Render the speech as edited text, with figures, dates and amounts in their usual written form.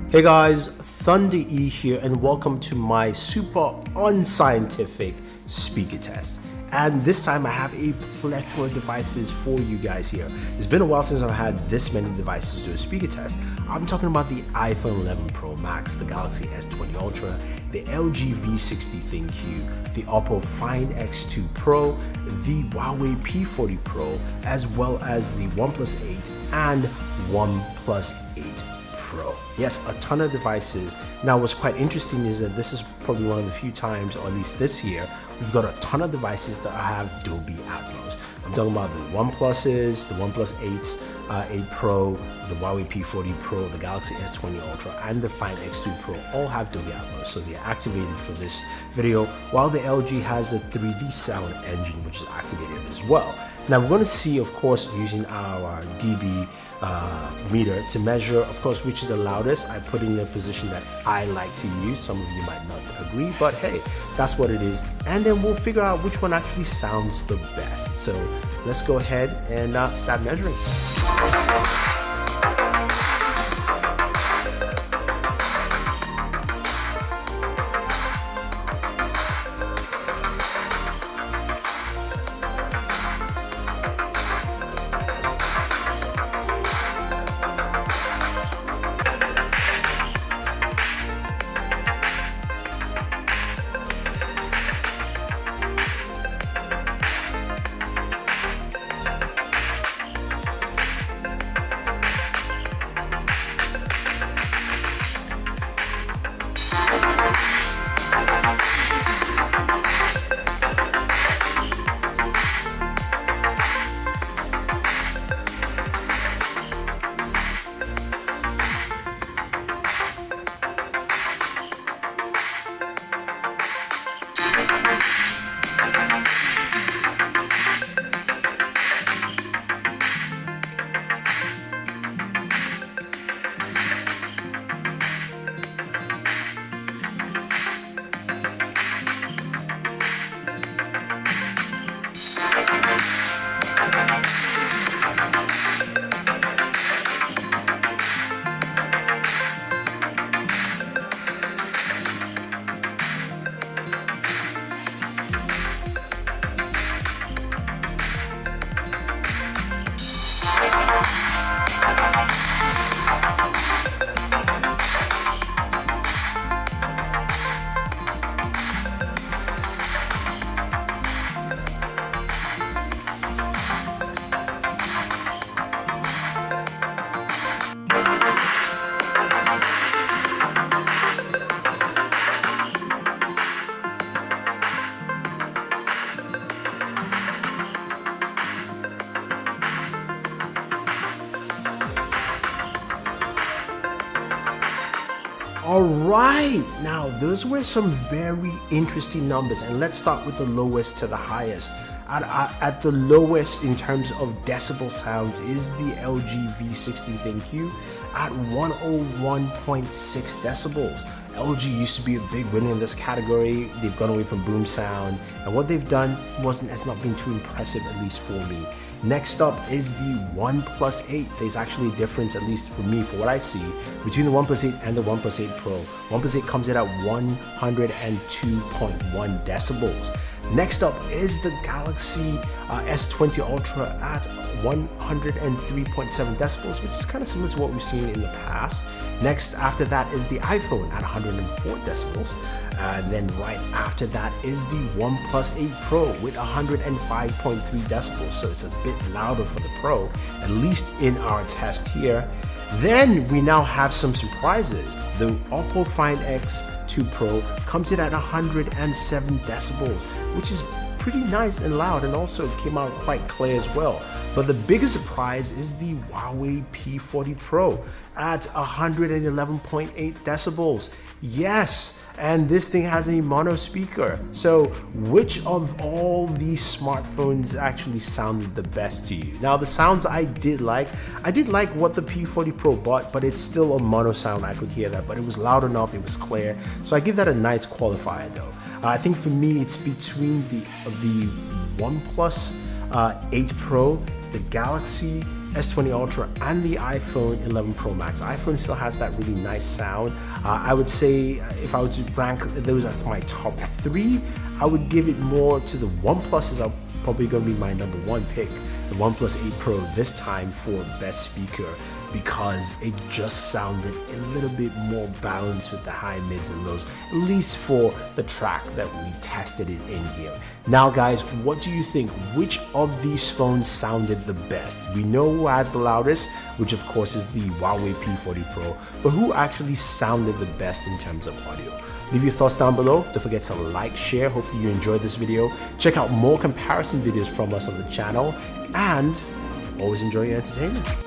Hey guys, Thunder E here and welcome to my super unscientific speaker test. And this time I have a plethora of devices for you guys here. It's been a while since I've had this many devices to do a speaker test. I'm talking about the iPhone 11 Pro Max, the Galaxy S20 Ultra, the LG V60 ThinQ, the Oppo Find X2 Pro, the Huawei P40 Pro, as well as the OnePlus8 and OnePlus8 Pro. Yes, a ton of devices. Now what's quite interesting is that this is probably one of the few times, or at least this year, we've got a ton of devices that have Dolby Atmos. I'm talking about the OnePluses, the OnePlus8s, 8 Pro, the Huawei P40 Pro, the Galaxy S20 Ultra, and the Find X2 Pro all have Dolby Atmos, so they're activated for this video, while the LG has a 3D sound engine which is activated as well. Now we're going to see, of course, using our dB meter to measure, of course, which is the loudest. I put it in a position that I like to use. Some of you might not agree, but hey, that's what it is. And then we'll figure out which one actually sounds the best. So let's go ahead and start measuring. Alright, now those were some very interesting numbers, and let's start with the lowest to the highest. At the lowest in terms of decibel sounds is the LG V60 ThinQ at 101.6 decibels. LG used to be a big winner in this category. They've gone away from boom sound, and what they've done has not been too impressive, at least for me. Next up is the OnePlus8. There's actually a difference, at least for me, for what I see, between the OnePlus8 and the OnePlus8 Pro. OnePlus8 comes in at 102.1 decibels. Next up is the Galaxy S20 Ultra at 103.7 decibels, which is kind of similar to what we've seen in the past. Next after that is the iPhone at 104 decibels. And then right after that is the OnePlus8 Pro with 105.3 decibels. So it's a bit louder for the Pro, at least in our test here. Then we now have some surprises. The Oppo Find X2 Pro comes in at 107 decibels, which is pretty nice and loud, and also came out quite clear as well. But the biggest surprise is the Huawei P40 Pro at 111.8 decibels. Yes, and this thing has a mono speaker. So which of all these smartphones actually sounded the best to you? Now the sounds I did like what the P40 Pro brought, but it's still a mono sound. I could hear that, but it was loud enough, it was clear. So I give that a nice qualifier though. I think for me it's between the OnePlus 8 Pro, the Galaxy S20 Ultra and the iPhone 11 Pro Max. iPhone still has that really nice sound. I would say if I were to rank those as my top 3, I would give it more to the OnePlus are probably going to be my number 1 pick. The OnePlus8 Pro this time for best speaker, because it just sounded a little bit more balanced with the high, mids, and lows, at least for the track that we tested it in here. Now guys, what do you think? Which of these phones sounded the best? We know who has the loudest, which of course is the Huawei P40 Pro, but who actually sounded the best in terms of audio? Leave your thoughts down below. Don't forget to like, share. Hopefully you enjoyed this video. Check out more comparison videos from us on the channel, and always enjoy your entertainment.